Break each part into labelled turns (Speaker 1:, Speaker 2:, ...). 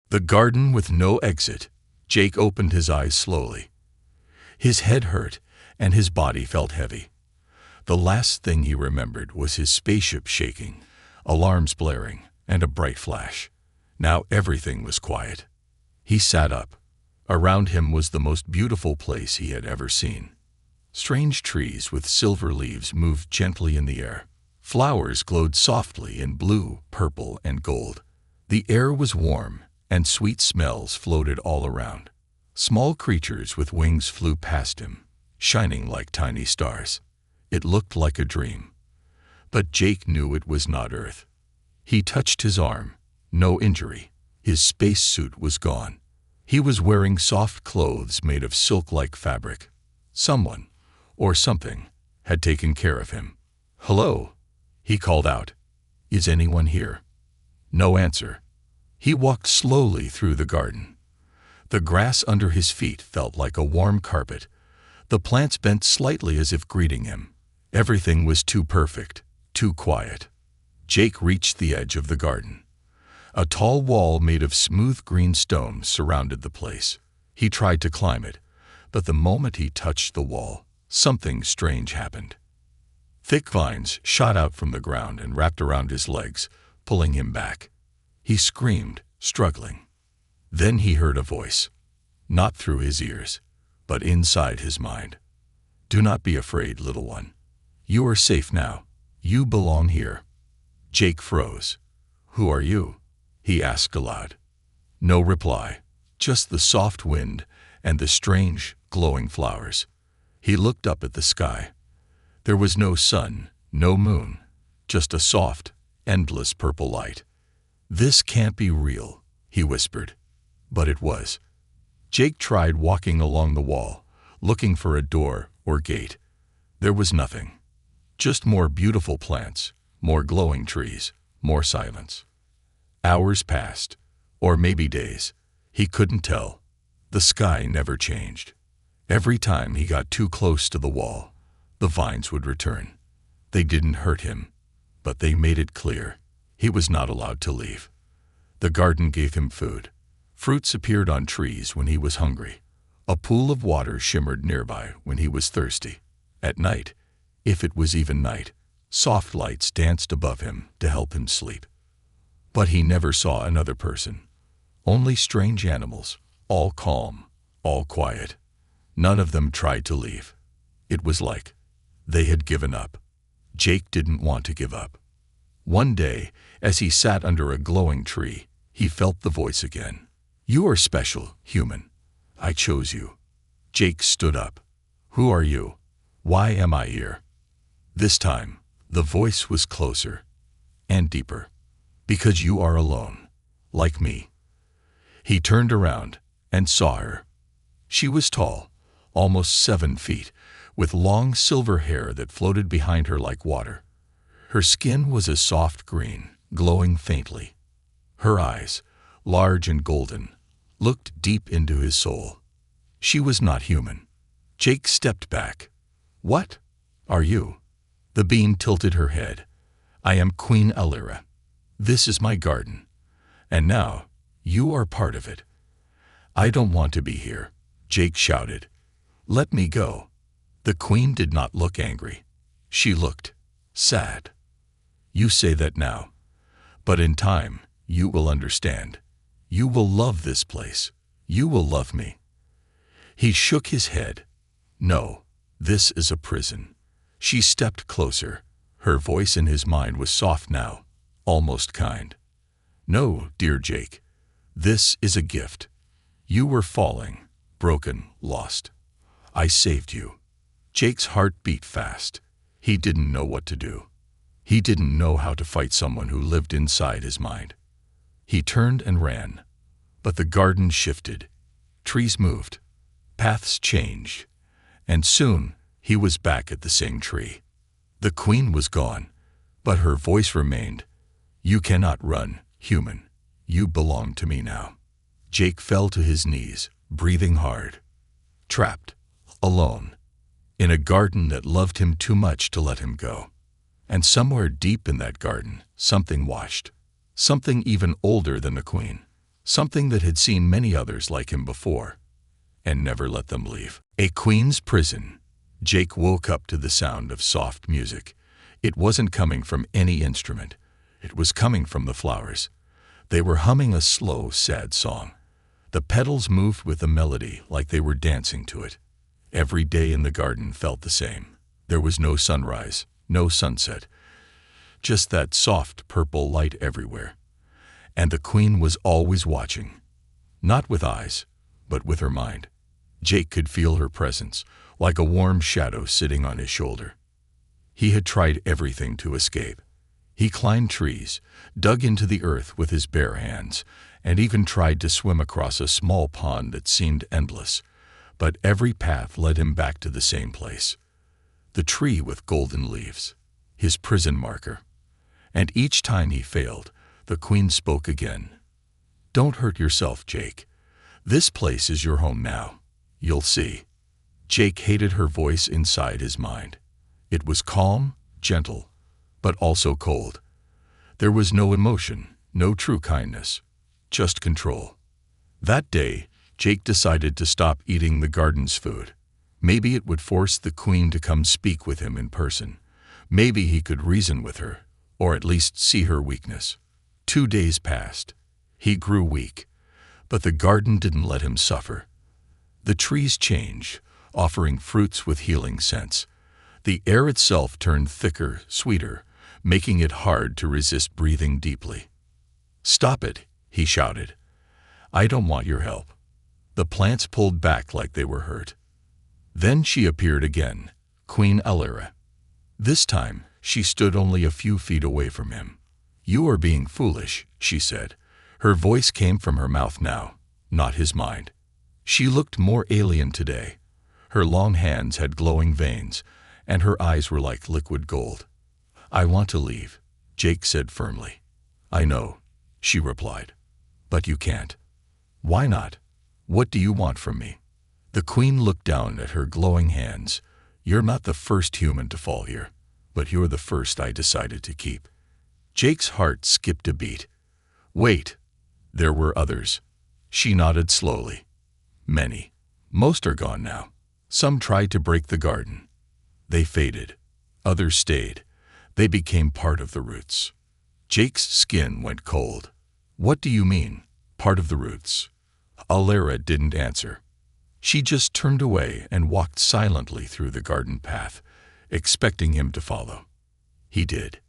Speaker 1: The garden with no exit. Jake opened his eyes slowly. His head hurt, and his body felt heavy. The last thing he remembered was his spaceship shaking, alarms blaring, and a bright flash. Now everything was quiet. He sat up. Around him was the most beautiful place he had ever seen. Strange trees with silver leaves moved gently in the air. Flowers glowed softly in blue, purple, and gold. The air was warm, and sweet smells floated all around. Small creatures with wings flew past him, shining like tiny stars. It looked like a dream. But Jake knew it was not Earth. He touched his arm. No injury. His spacesuit was gone. He was wearing soft clothes made of silk-like fabric. Someone, or something, had taken care of him. "Hello," he called out. "Is anyone here?" No answer. He walked slowly through the garden. The grass under his feet felt like a warm carpet. The plants bent slightly as if greeting him. Everything was too perfect, too quiet. Jake reached the edge of the garden. A tall wall made of smooth green stone surrounded the place. He tried to climb it, but the moment he touched the wall, something strange happened. Thick vines shot out from the ground and wrapped around his legs, pulling him back. He screamed, struggling. Then he heard a voice, not through his ears, but inside his mind. "Do not be afraid, little one. You are safe now. You belong here." Jake froze. "Who are you?" he asked aloud. No reply, just the soft wind and the strange, glowing flowers. He looked up at the sky. There was no sun, no moon, just a soft, endless purple light. "This can't be real," he whispered. But it was. Jake tried walking along the wall, looking for a door or gate. There was nothing. Just more beautiful plants, more glowing trees, more silence. Hours passed, or maybe days. He couldn't tell. The sky never changed. Every time he got too close to the wall, the vines would return. They didn't hurt him, but they made it clear he was not allowed to leave. The garden gave him food. Fruits appeared on trees when he was hungry. A pool of water shimmered nearby when he was thirsty. At night, if it was even night, soft lights danced above him to help him sleep. But he never saw another person. Only strange animals, all calm, all quiet. None of them tried to leave. It was like they had given up. Jake didn't want to give up. One day, as he sat under a glowing tree, he felt the voice again. "You are special, human. I chose you." Jake stood up. "Who are you? Why am I here?" This time, the voice was closer and deeper. "Because you are alone, like me." He turned around and saw her. She was tall, almost 7 feet, with long silver hair that floated behind her like water. Her skin was a soft green, glowing faintly. Her eyes, large and golden, looked deep into his soul. She was not human. Jake stepped back. "What are you?" The being tilted her head. "I am Queen Alira. This is my garden. And now, you are part of it." "I don't want to be here," Jake shouted. "Let me go." The queen did not look angry. She looked sad. "You say that now. But in time, you will understand. You will love this place. You will love me." He shook his head. "No, this is a prison." She stepped closer. Her voice in his mind was soft now, almost kind. "No, dear Jake. This is a gift. You were falling, broken, lost. I saved you." Jake's heart beat fast. He didn't know what to do. He didn't know how to fight someone who lived inside his mind. He turned and ran. But the garden shifted. Trees moved. Paths changed. And soon, he was back at the same tree. The queen was gone, but her voice remained. "You cannot run, human. You belong to me now." Jake fell to his knees, breathing hard. Trapped, alone, in a garden that loved him too much to let him go. And somewhere deep in that garden, something watched. Something even older than the queen. something that had seen many others like him before, and never let them leave. A queen's prison. Jake woke up to the sound of soft music. It wasn't coming from any instrument. It was coming from the flowers. They were humming a slow, sad song. The petals moved with the melody like they were dancing to it. Every day in the garden felt the same. There was no sunrise, no sunset, just that soft purple light everywhere. And the queen was always watching, not with eyes, but with her mind. Jake could feel her presence, like a warm shadow sitting on his shoulder. He had tried everything to escape. He climbed trees, dug into the earth with his bare hands, and even tried to swim across a small pond that seemed endless. But every path led him back to the same place. The tree with golden leaves, his prison marker. And each time he failed, the queen spoke again. "Don't hurt yourself, Jake. This place is your home now. You'll see." Jake hated her voice inside his mind. It was calm, gentle, but also cold. There was no emotion, no true kindness, just control. That day, Jake decided to stop eating the garden's food. Maybe it would force the queen to come speak with him in person. Maybe he could reason with her, or at least see her weakness. 2 days passed. He grew weak, but the garden didn't let him suffer. The trees changed, offering fruits with healing scents. The air itself turned thicker, sweeter, making it hard to resist breathing deeply. "Stop it," he shouted. "I don't want your help." The plants pulled back like they were hurt. Then she appeared again, Queen Alira. This time, she stood only a few feet away from him. "You are being foolish," she said. Her voice came from her mouth now, not his mind. She looked more alien today. Her long hands had glowing veins, and her eyes were like liquid gold. "I want to leave," Jake said firmly. "I know," she replied. "But you can't." "Why not? What do you want from me?" The queen looked down at her glowing hands. "You're not the first human to fall here, but you're the first I decided to keep." Jake's heart skipped a beat. "Wait, there were others." She nodded slowly. "Many. Most are gone now. Some tried to break the garden. They faded. Others stayed. They became part of the roots." Jake's skin went cold. "What do you mean, part of the roots?" Alira didn't answer. She just turned away and walked silently through the garden path, expecting him to follow. He did.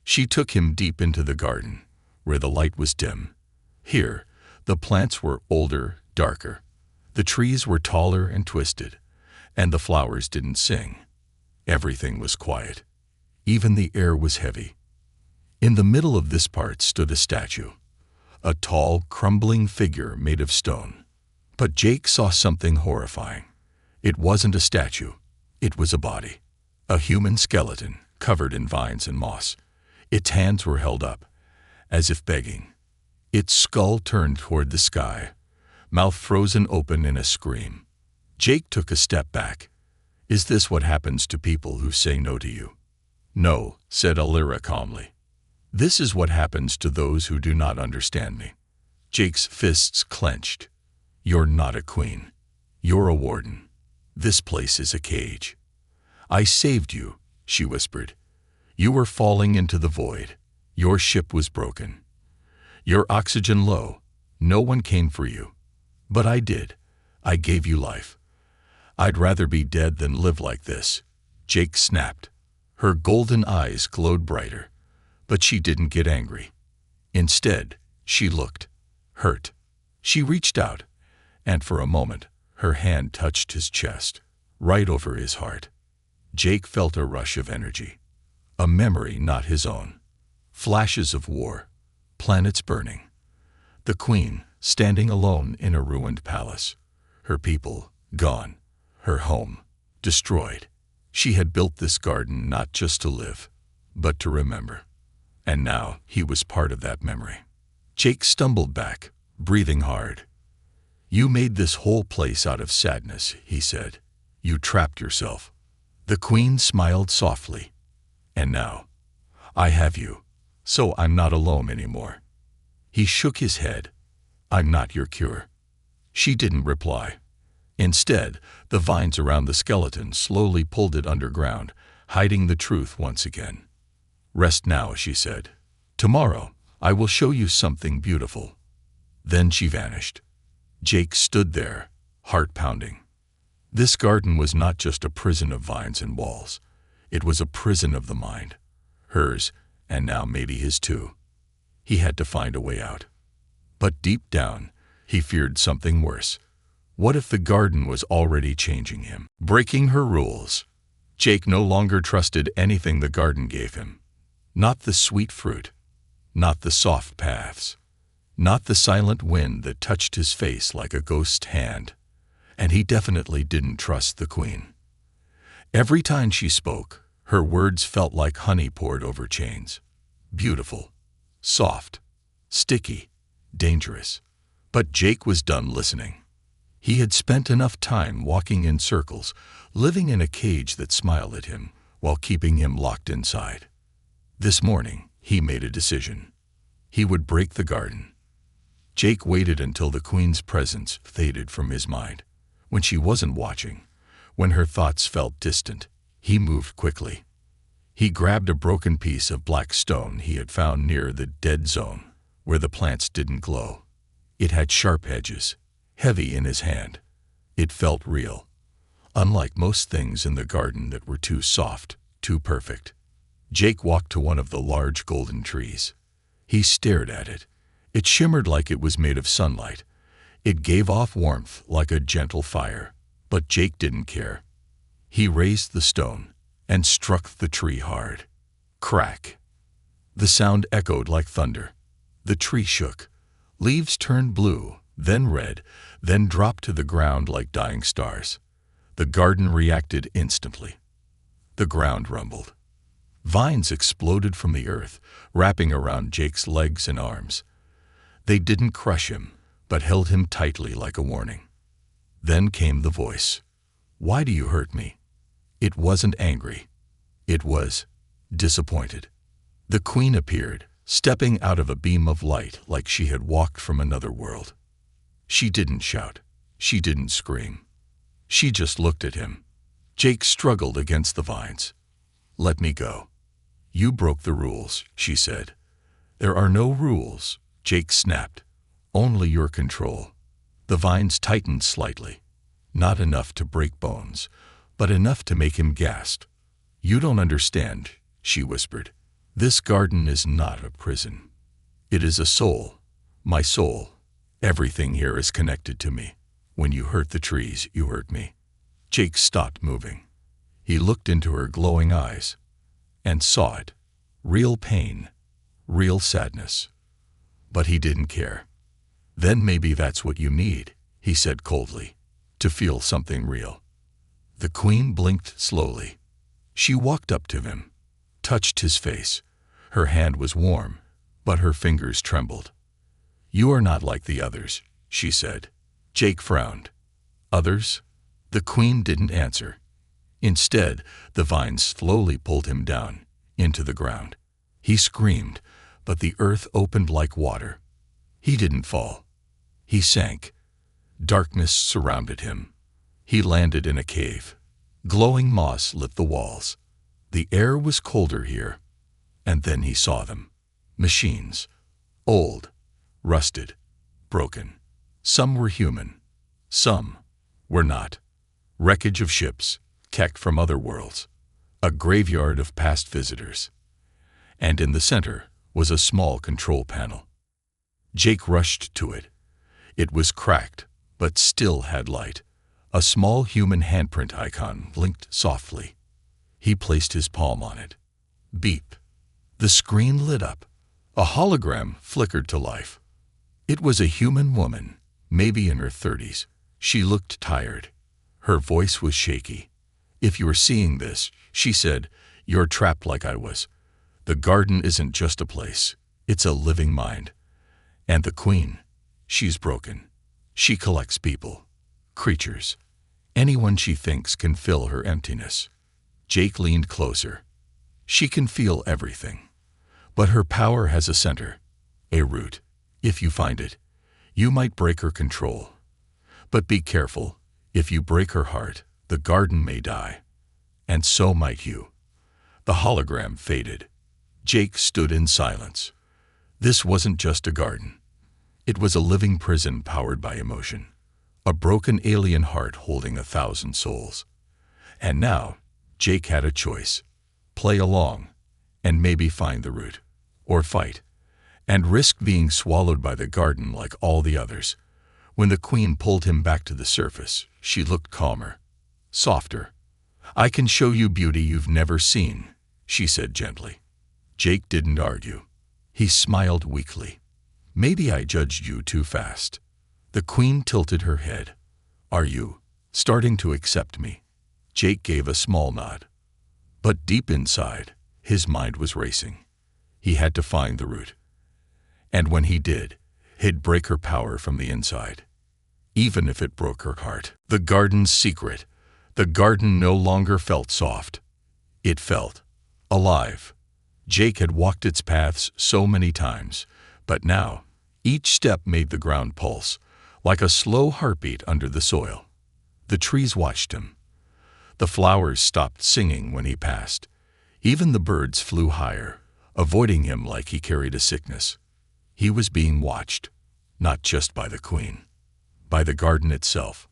Speaker 1: She took him deep into the garden, where the light was dim. Here, the plants were older, darker. The trees were taller and twisted, and the flowers didn't sing. Everything was quiet. Even the air was heavy. In the middle of this part stood a statue, a tall, crumbling figure made of stone. But Jake saw something horrifying. It wasn't a statue. It was a body, a human skeleton covered in vines and moss. Its hands were held up, as if begging. Its skull turned toward the sky, mouth frozen open in a scream. Jake took a step back. "Is this what happens to people who say no to you?" "No," said Alira calmly. "This is what happens to those who do not understand me." Jake's fists clenched. "You're not a queen. You're a warden. This place is a cage." "I saved you," she whispered. "You were falling into the void. Your ship was broken. Your oxygen low. No one came for you. But I did. I gave you life. I'd rather be dead than live like this." Jake snapped. Her golden eyes glowed brighter, but she didn't get angry. Instead, she looked hurt. She reached out, and for a moment, her hand touched his chest, right over his heart. Jake felt a rush of energy, a memory not his own. Flashes of war, planets burning. The queen, standing alone in a ruined palace. Her people, gone. Her home, destroyed. She had built this garden not just to live, but to remember. And now he was part of that memory. Jake stumbled back, breathing hard. "You made this whole place out of sadness," he said. "You trapped yourself." The queen smiled softly. "And now, I have you, so I'm not alone anymore." He shook his head. I'm not your cure." She didn't reply. Instead, the vines around the skeleton slowly pulled it underground, hiding the truth once again. "Rest now," she said. "Tomorrow, I will show you something beautiful." Then she vanished. Jake stood there, heart pounding. This garden was not just a prison of vines and walls. It was a prison of the mind. Hers, and now maybe his too. He had to find a way out. But deep down, he feared something worse. What if the garden was already changing him, breaking her rules? Jake no longer trusted anything the garden gave him. Not the sweet fruit, not the soft paths, not the silent wind that touched his face like a ghost's hand. And he definitely didn't trust the queen. Every time she spoke, her words felt like honey poured over chains. Beautiful, soft, sticky, dangerous. But Jake was done listening. He had spent enough time walking in circles, living in a cage that smiled at him while keeping him locked inside. This morning, he made a decision. He would break the garden. Jake waited until the queen's presence faded from his mind. When she wasn't watching, when her thoughts felt distant, he moved quickly. He grabbed a broken piece of black stone he had found near the dead zone, where the plants didn't glow. It had sharp edges, heavy in his hand. It felt real, unlike most things in the garden that were too soft, too perfect. Jake walked to one of the large golden trees. He stared at it. It shimmered like it was made of sunlight. It gave off warmth like a gentle fire. But Jake didn't care. He raised the stone and struck the tree hard. Crack! The sound echoed like thunder. The tree shook. Leaves turned blue, then red, then dropped to the ground like dying stars. The garden reacted instantly. The ground rumbled. Vines exploded from the earth, wrapping around Jake's legs and arms. They didn't crush him, but held him tightly like a warning. Then came the voice. "Why do you hurt me?" It wasn't angry. It was disappointed. The queen appeared, stepping out of a beam of light like she had walked from another world. She didn't shout. She didn't scream. She just looked at him. Jake struggled against the vines. "Let me go." "You broke the rules," she said. "There are no rules," Jake snapped. "Only your control." The vines tightened slightly. Not enough to break bones, but enough to make him gasp. "You don't understand," she whispered. "This garden is not a prison. It is a soul, my soul. Everything here is connected to me. When you hurt the trees, you hurt me." Jake stopped moving. He looked into her glowing eyes and saw it. Real pain, real sadness. But he didn't care. "Then maybe that's what you need," he said coldly, "to feel something real." The queen blinked slowly. She walked up to him, touched his face. Her hand was warm, but her fingers trembled. "You are not like the others," she said. Jake frowned. "Others?" The queen didn't answer. Instead, the vines slowly pulled him down, into the ground. He screamed, but the earth opened like water. He didn't fall. He sank. Darkness surrounded him. He landed in a cave. Glowing moss lit the walls. The air was colder here. And then he saw them. Machines. Old. Rusted. Broken. Some were human. Some were not. Wreckage of ships, kecked from other worlds. A graveyard of past visitors. And in the center was a small control panel. Jake rushed to it. It was cracked, but still had light. A small human handprint icon blinked softly. He placed his palm on it. Beep. The screen lit up. A hologram flickered to life. It was a human woman, maybe in her 30s. She looked tired. Her voice was shaky. "If you're seeing this," she said, "you're trapped like I was. The garden isn't just a place. It's a living mind. And the queen, she's broken. She collects people, creatures. Anyone she thinks can fill her emptiness." Jake leaned closer. "She can feel everything. But her power has a center, a root. If you find it, You might break her control. But be careful. If you break her heart, the garden may die. And so might you. The hologram faded. Jake stood in silence. This wasn't just a garden. It was a living prison powered by emotion. A broken alien heart holding 1,000 souls. And now, Jake had a choice. Play along, and maybe find the root. Or fight, and risk being swallowed by the garden like all the others. When the queen pulled him back to the surface, she looked calmer, softer. "I can show you beauty you've never seen," she said gently. Jake didn't argue. He smiled weakly. "Maybe I judged you too fast." The queen tilted her head. "Are you starting to accept me?" Jake gave a small nod. But deep inside, his mind was racing. He had to find the root. And when he did, he'd break her power from the inside. Even if it broke her heart. The garden's secret. The garden no longer felt soft. It felt alive. Jake had walked its paths so many times, but now, each step made the ground pulse, like a slow heartbeat under the soil. The trees watched him. The flowers stopped singing when he passed. Even the birds flew higher, avoiding him like he carried a sickness. He was being watched, not just by the queen, by the garden itself.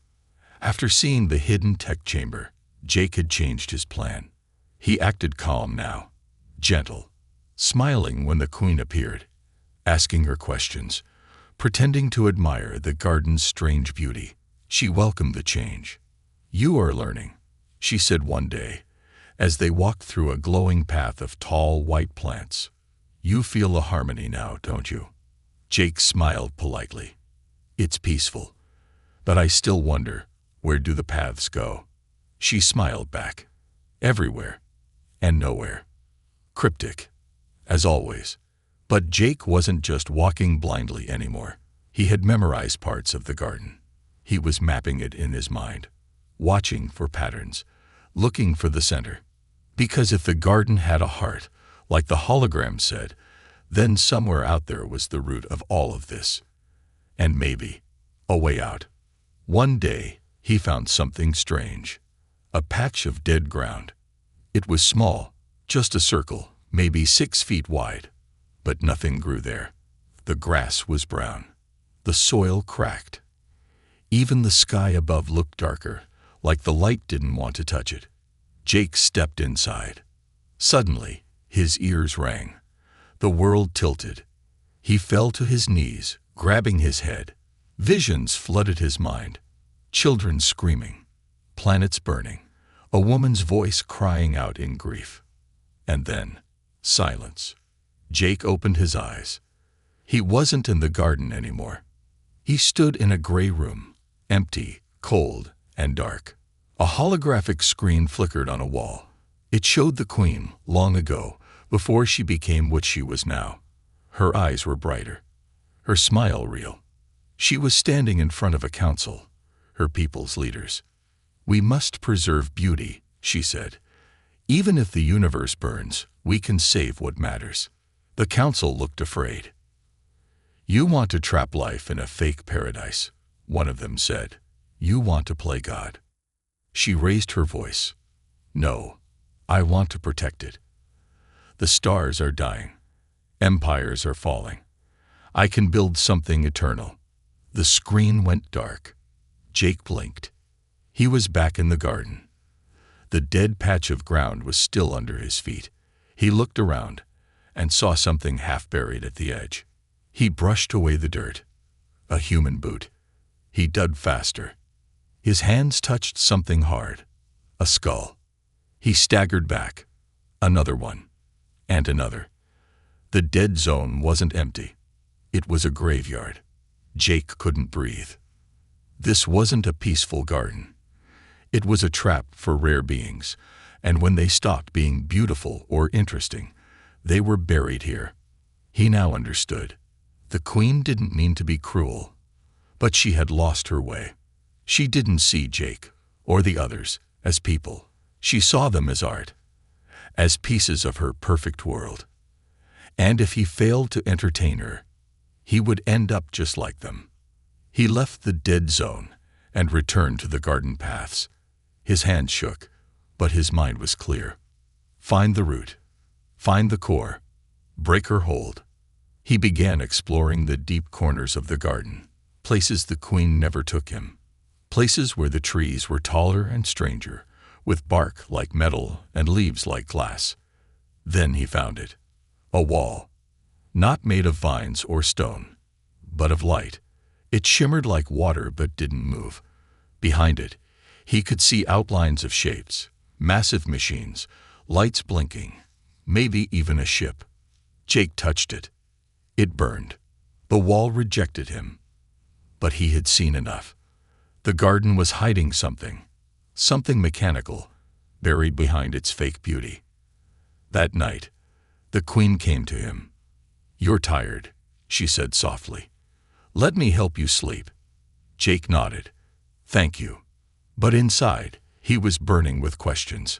Speaker 1: After seeing the hidden tech chamber, Jake had changed his plan. He acted calm now, gentle, smiling when the queen appeared, asking her questions, pretending to admire the garden's strange beauty. She welcomed the change. "You are learning," she said one day, as they walked through a glowing path of tall, white plants. "You feel a harmony now, don't you?" Jake smiled politely. "It's peaceful, but I still wonder, where do the paths go?" She smiled back. "Everywhere, and nowhere." Cryptic, as always. But Jake wasn't just walking blindly anymore. He had memorized parts of the garden. He was mapping it in his mind, watching for patterns, looking for the center. Because if the garden had a heart, like the hologram said, then somewhere out there was the root of all of this. And maybe a way out. One day, he found something strange. A patch of dead ground. It was small, just a circle, maybe 6 feet wide. But nothing grew there. The grass was brown. The soil cracked. Even the sky above looked darker, like the light didn't want to touch it. Jake stepped inside. Suddenly, his ears rang. The world tilted. He fell to his knees, grabbing his head. Visions flooded his mind. Children screaming. Planets burning. A woman's voice crying out in grief. And then, silence. Jake opened his eyes. He wasn't in the garden anymore. He stood in a gray room, empty, cold, and dark. A holographic screen flickered on a wall. It showed the queen, long ago, before she became what she was now. Her eyes were brighter, her smile real. She was standing in front of a council, her people's leaders. "We must preserve beauty," she said. "Even if the universe burns, we can save what matters." The council looked afraid. "You want to trap life in a fake paradise," one of them said. "You want to play God." She raised her voice. "No, I want to protect it. The stars are dying. Empires are falling. I can build something eternal." The screen went dark. Jake blinked. He was back in the garden. The dead patch of ground was still under his feet. He looked around and saw something half buried at the edge. He brushed away the dirt. A human boot. He dug faster. His hands touched something hard. A skull. He staggered back. Another one. And another. The dead zone wasn't empty. It was a graveyard. Jake couldn't breathe. This wasn't a peaceful garden. It was a trap for rare beings, and when they stopped being beautiful or interesting, they were buried here. He now understood. The queen didn't mean to be cruel, but she had lost her way. She didn't see Jake, or the others, as people. She saw them as art, as pieces of her perfect world. And if he failed to entertain her, he would end up just like them. He left the dead zone and returned to the garden paths. His hands shook, but his mind was clear. Find the root. Find the core. Break her hold. He began exploring the deep corners of the garden, places the queen never took him, places where the trees were taller and stranger, with bark like metal and leaves like glass. Then he found it. A wall, not made of vines or stone, but of light. It shimmered like water but didn't move. Behind it, he could see outlines of shapes, massive machines, lights blinking, maybe even a ship. Jake touched it. It burned. The wall rejected him. But he had seen enough. The garden was hiding something mechanical, buried behind its fake beauty. That night, the queen came to him. "You're tired," she said softly. "Let me help you sleep." Jake nodded. "Thank you." But inside, he was burning with questions.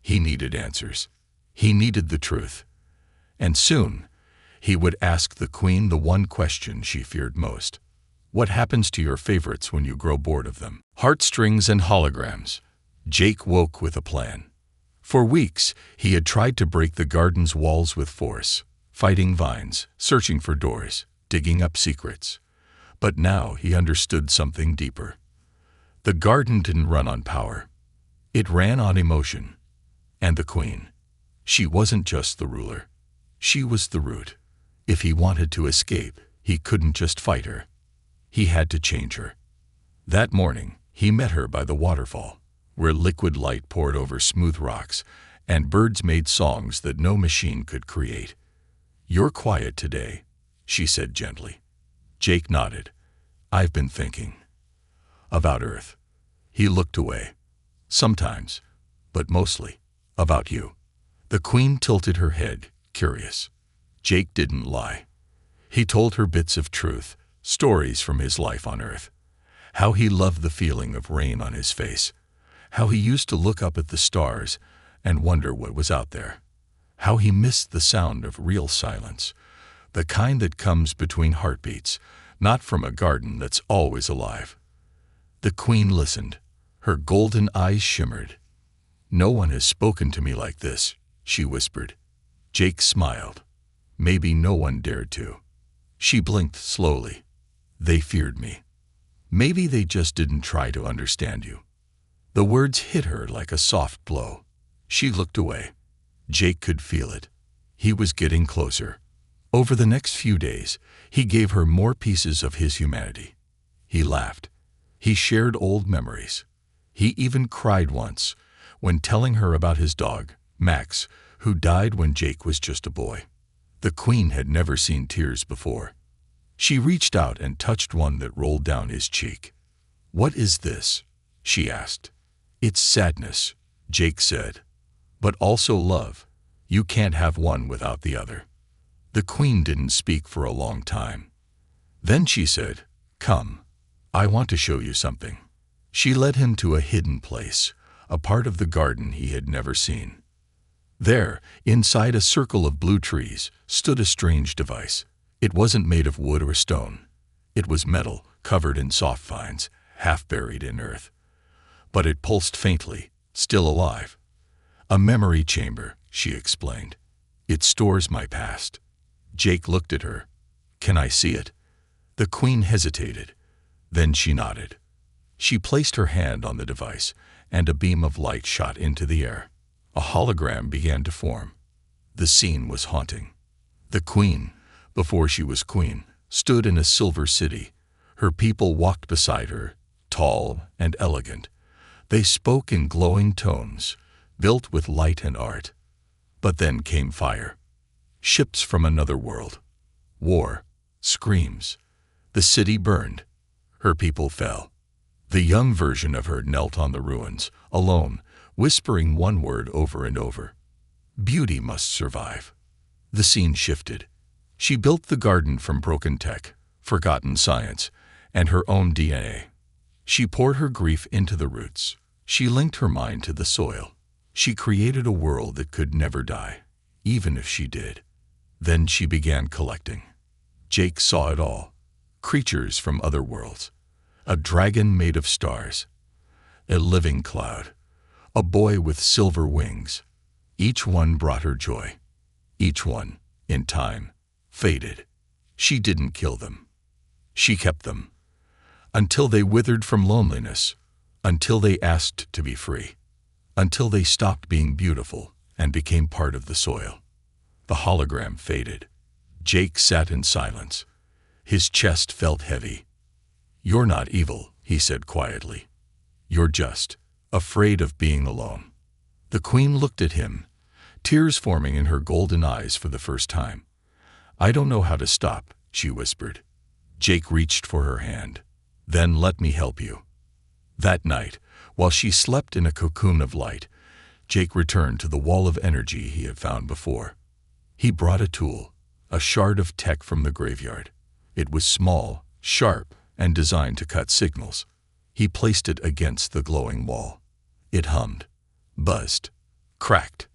Speaker 1: He needed answers. He needed the truth. And soon, he would ask the queen the one question she feared most. What happens to your favorites when you grow bored of them? Heartstrings and holograms. Jake woke with a plan. For weeks, he had tried to break the garden's walls with force, fighting vines, searching for doors, digging up secrets. But now he understood something deeper. The garden didn't run on power. It ran on emotion. And the queen, she wasn't just the ruler. She was the root. If he wanted to escape, he couldn't just fight her. He had to change her. That morning, he met her by the waterfall, where liquid light poured over smooth rocks, and birds made songs that no machine could create. "You're quiet today," she said gently. Jake nodded. "I've been thinking." "About Earth." He looked away. "Sometimes, but mostly, about you." The queen tilted her head, curious. Jake didn't lie. He told her bits of truth, stories from his life on Earth. How he loved the feeling of rain on his face. How he used to look up at the stars and wonder what was out there. How he missed the sound of real silence, the kind that comes between heartbeats, not from a garden that's always alive. The queen listened. Her golden eyes shimmered. "No one has spoken to me like this," she whispered. Jake smiled. Maybe no one dared to. She blinked slowly. "They feared me. Maybe they just didn't try to understand you." The words hit her like a soft blow. She looked away. Jake could feel it. He was getting closer. Over the next few days, he gave her more pieces of his humanity. He laughed. He shared old memories. He even cried once when telling her about his dog, Max, who died when Jake was just a boy. The queen had never seen tears before. She reached out and touched one that rolled down his cheek. "What is this?" she asked. "It's sadness," Jake said, "but also love. You can't have one without the other." The queen didn't speak for a long time. Then she said, "Come, I want to show you something." She led him to a hidden place, a part of the garden he had never seen. There, inside a circle of blue trees, stood a strange device. It wasn't made of wood or stone. It was metal, covered in soft vines, half buried in earth. But it pulsed faintly, still alive. "A memory chamber," she explained. "It stores my past." Jake looked at her. "Can I see it?" The queen hesitated. Then she nodded. She placed her hand on the device, and a beam of light shot into the air. A hologram began to form. The scene was haunting. The queen, before she was queen, stood in a silver city. Her people walked beside her, tall and elegant. They spoke in glowing tones, built with light and art. But then came fire. Ships from another world. War. Screams. The city burned. Her people fell. The young version of her knelt on the ruins, alone, whispering one word over and over. Beauty must survive. The scene shifted. She built the garden from broken tech, forgotten science, and her own DNA. She poured her grief into the roots. She linked her mind to the soil. She created a world that could never die, even if she did. Then she began collecting. Jake saw it all. creatures from other worlds, a dragon made of stars, a living cloud, a boy with silver wings. Each one brought her joy. Each one, in time, faded. She didn't kill them. She kept them. Until they withered from loneliness, until they asked to be free, until they stopped being beautiful and became part of the soil. The hologram faded. Jake sat in silence. His chest felt heavy. "You're not evil," he said quietly. "You're just afraid of being alone." The queen looked at him, tears forming in her golden eyes for the first time. "I don't know how to stop," she whispered. Jake reached for her hand. "Then let me help you." That night, while she slept in a cocoon of light, Jake returned to the wall of energy he had found before. He brought a tool, a shard of tech from the graveyard. It was small, sharp, and designed to cut signals. He placed it against the glowing wall. It hummed, buzzed, cracked,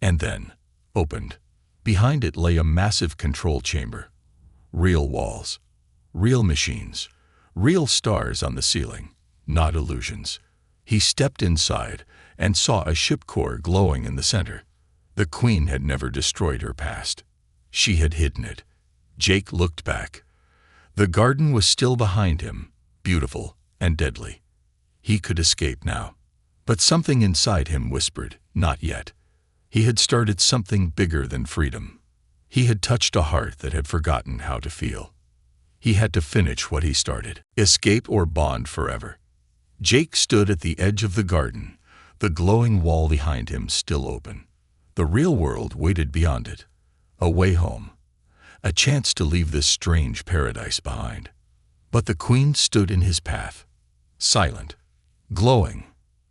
Speaker 1: and then opened. Behind it lay a massive control chamber. Real walls, real machines, real stars on the ceiling, not illusions. He stepped inside and saw a ship core glowing in the center. The queen had never destroyed her past. She had hidden it. Jake looked back. The garden was still behind him, beautiful and deadly. He could escape now. But something inside him whispered, not yet. He had started something bigger than freedom. He had touched a heart that had forgotten how to feel. He had to finish what he started. Escape or bond forever. Jake stood at the edge of the garden, the glowing wall behind him still open. The real world waited beyond it. A way home. A chance to leave this strange paradise behind. But the queen stood in his path, silent, glowing.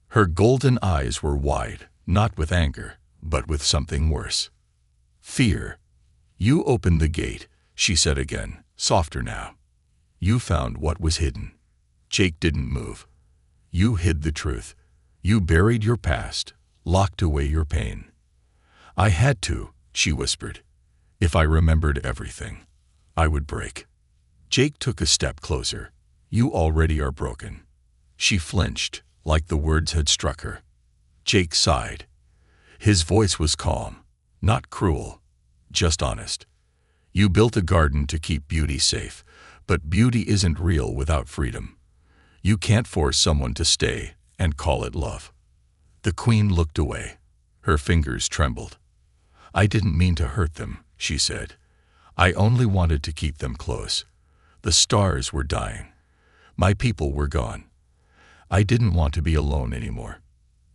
Speaker 1: Her golden eyes were wide, not with anger, but with something worse. Fear. "You opened the gate," she said again, softer now. "You found what was hidden." Jake didn't move. "You hid the truth. You buried your past, locked away your pain." "I had to," she whispered. "If I remembered everything, I would break." Jake took a step closer. "You already are broken." She flinched, like the words had struck her. Jake sighed. His voice was calm, not cruel, just honest. "You built a garden to keep beauty safe, but beauty isn't real without freedom. You can't force someone to stay and call it love." The queen looked away. Her fingers trembled. "I didn't mean to hurt them," she said. "I only wanted to keep them close. The stars were dying. My people were gone. I didn't want to be alone anymore."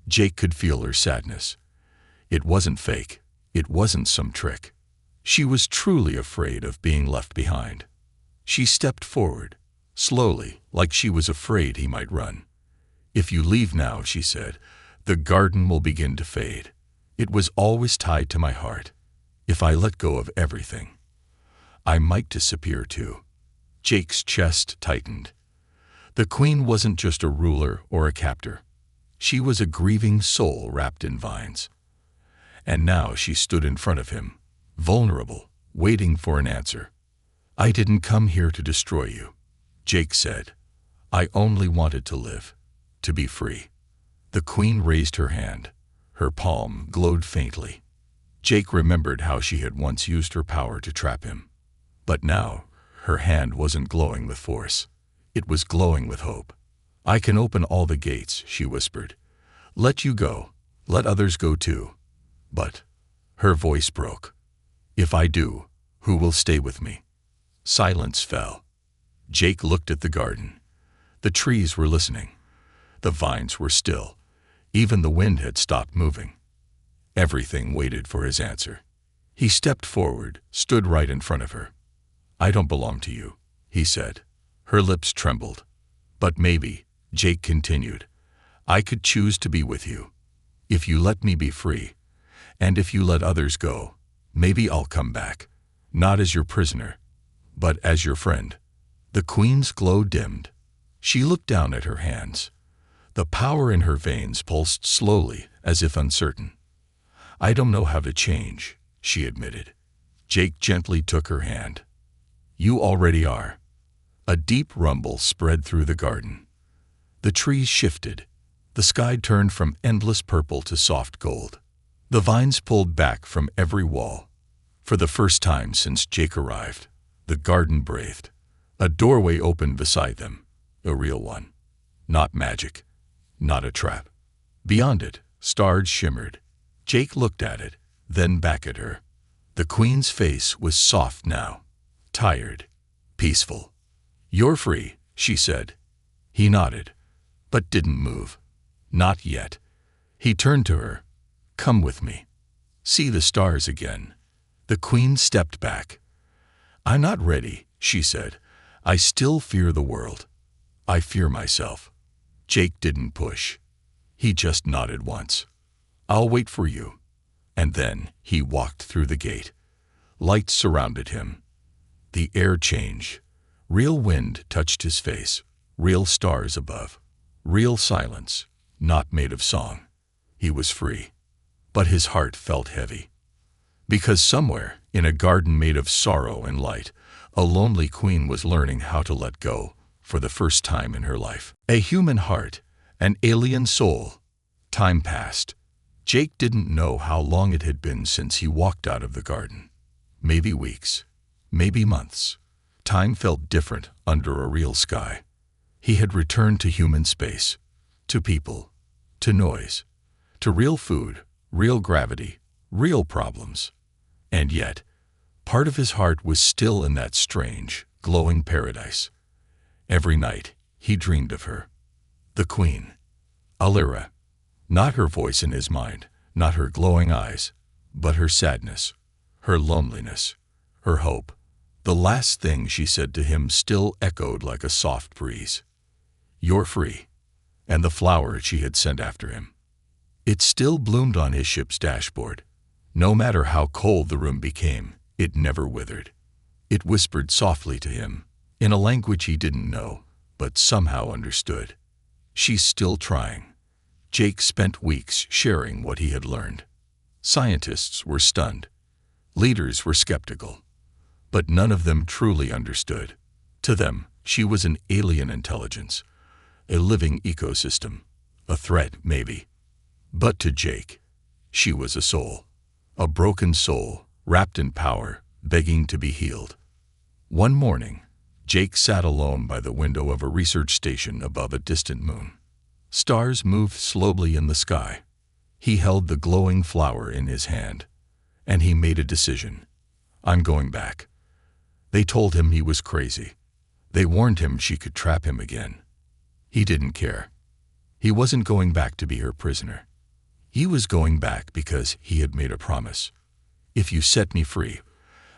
Speaker 1: Jake could feel her sadness. It wasn't fake. It wasn't some trick. She was truly afraid of being left behind. She stepped forward, slowly, like she was afraid he might run. "If you leave now," she said, "the garden will begin to fade. It was always tied to my heart. If I let go of everything, I might disappear too." Jake's chest tightened. The queen wasn't just a ruler or a captor. She was a grieving soul wrapped in vines. And now she stood in front of him, vulnerable, waiting for an answer. "I didn't come here to destroy you," Jake said. "I only wanted to live, to be free." The queen raised her hand. Her palm glowed faintly. Jake remembered how she had once used her power to trap him. But now, her hand wasn't glowing with force. It was glowing with hope. "I can open all the gates," she whispered. "Let you go. Let others go too. But," her voice broke, "if I do, who will stay with me?" Silence fell. Jake looked at the garden. The trees were listening. The vines were still. Even the wind had stopped moving. Everything waited for his answer. He stepped forward, stood right in front of her. "I don't belong to you," he said. Her lips trembled. "But maybe," Jake continued, "I could choose to be with you. If you let me be free, and if you let others go, maybe I'll come back, not as your prisoner, but as your friend." The queen's glow dimmed. She looked down at her hands. The power in her veins pulsed slowly, as if uncertain. "I don't know how to change," she admitted. Jake gently took her hand. "You already are. A deep rumble spread through the garden. The trees shifted. The sky turned from endless purple to soft gold. The vines pulled back from every wall. For the first time since Jake arrived, the garden breathed. A doorway opened beside them, a real one. Not magic, not a trap. Beyond it, stars shimmered. Jake looked at it, then back at her. The queen's face was soft now, tired, peaceful. "You're free," she said. He nodded, but didn't move. Not yet. He turned to her. "Come with me. See the stars again." The queen stepped back. "I'm not ready," she said. "I still fear the world. I fear myself." Jake didn't push. He just nodded once. "I'll wait for you." And then he walked through the gate. Lights surrounded him. The air changed. Real wind touched his face. Real stars above. Real silence, not made of song. He was free. But his heart felt heavy. Because somewhere, in a garden made of sorrow and light, a lonely queen was learning how to let go for the first time in her life. A human heart, an alien soul. Time passed. Jake didn't know how long it had been since he walked out of the garden. Maybe weeks, maybe months. Time felt different under a real sky. He had returned to human space, to people, to noise, to real food, real gravity, real problems. And yet, part of his heart was still in that strange, glowing paradise. Every night, he dreamed of her. The queen. Alira. Not her voice in his mind, not her glowing eyes, but her sadness, her loneliness, her hope. The last thing she said to him still echoed like a soft breeze. "You're free." And the flower she had sent after him. It still bloomed on his ship's dashboard. No matter how cold the room became, it never withered. It whispered softly to him, in a language he didn't know, but somehow understood. "She's still trying." Jake spent weeks sharing what he had learned. Scientists were stunned. Leaders were skeptical. But none of them truly understood. To them, she was an alien intelligence, a living ecosystem, a threat maybe. But to Jake, she was a soul. A broken soul, wrapped in power, begging to be healed. One morning, Jake sat alone by the window of a research station above a distant moon. Stars moved slowly in the sky. He held the glowing flower in his hand, and he made a decision. "I'm going back." They told him he was crazy. They warned him she could trap him again. He didn't care. He wasn't going back to be her prisoner. He was going back because he had made a promise. "If you set me free,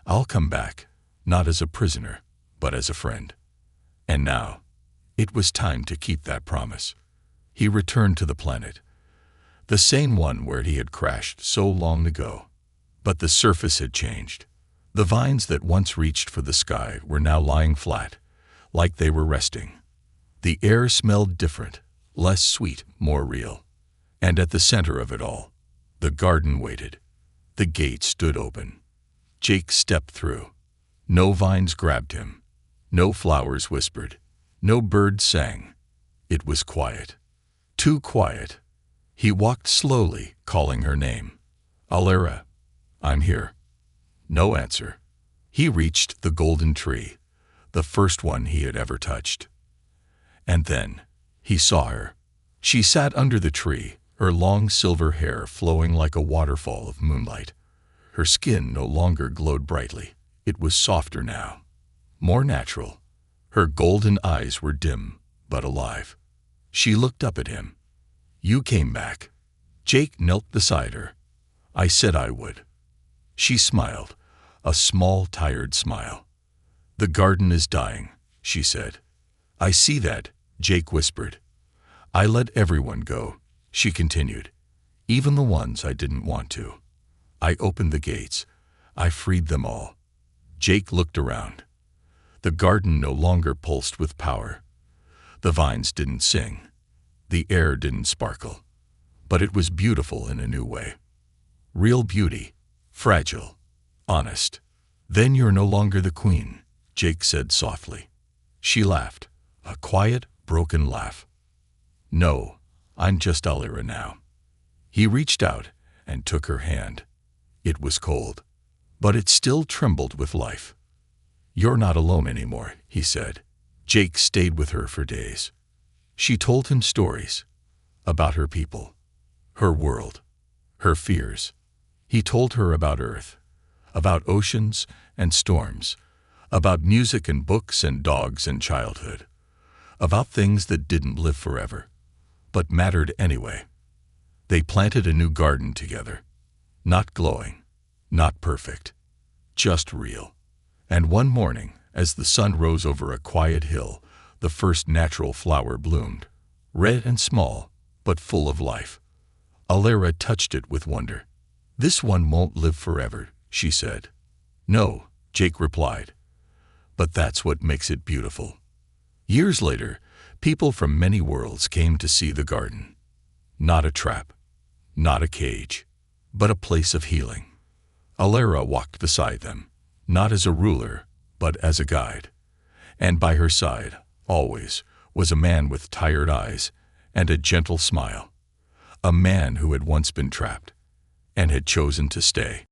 Speaker 1: I'll come back, not as a prisoner, but as a friend." And now, it was time to keep that promise. He returned to the planet, the same one where he had crashed so long ago. But the surface had changed. The vines that once reached for the sky were now lying flat, like they were resting. The air smelled different, less sweet, more real. And at the center of it all, the garden waited. The gate stood open. Jake stepped through. No vines grabbed him. No flowers whispered. No birds sang. It was quiet. Too quiet. He walked slowly, calling her name. "Alira, I'm here." No answer. He reached the golden tree, the first one he had ever touched. And then he saw her. She sat under the tree, her long silver hair flowing like a waterfall of moonlight. Her skin no longer glowed brightly. It was softer now, more natural. Her golden eyes were dim, but alive. She looked up at him. "You came back." Jake knelt beside her. "I said I would." She smiled, a small, tired smile. "The garden is dying," she said. "I see that," Jake whispered. "I let everyone go," she continued, "even the ones I didn't want to. I opened the gates. I freed them all." Jake looked around. The garden no longer pulsed with power. The vines didn't sing. The air didn't sparkle. But it was beautiful in a new way. Real beauty, fragile, honest. "Then you're no longer the queen," Jake said softly. She laughed, a quiet, broken laugh. No, I'm just Alira now. He reached out and took her hand. It was cold, but it still trembled with life. You're not alone anymore, he said. Jake stayed with her for days. She told him stories about her people, her world, her fears. He told her about Earth, about oceans and storms, about music and books and dogs and childhood, about things that didn't live forever, but mattered anyway. They planted a new garden together, not glowing, not perfect, just real. And one morning, as the sun rose over a quiet hill, the first natural flower bloomed, red and small, but full of life. Alira touched it with wonder. This one won't live forever, she said. No, Jake replied. But that's what makes it beautiful. Years later, people from many worlds came to see the garden. Not a trap, not a cage, but a place of healing. Alira walked beside them, not as a ruler, but as a guide. And by her side, always, was a man with tired eyes and a gentle smile. A man who had once been trapped and had chosen to stay.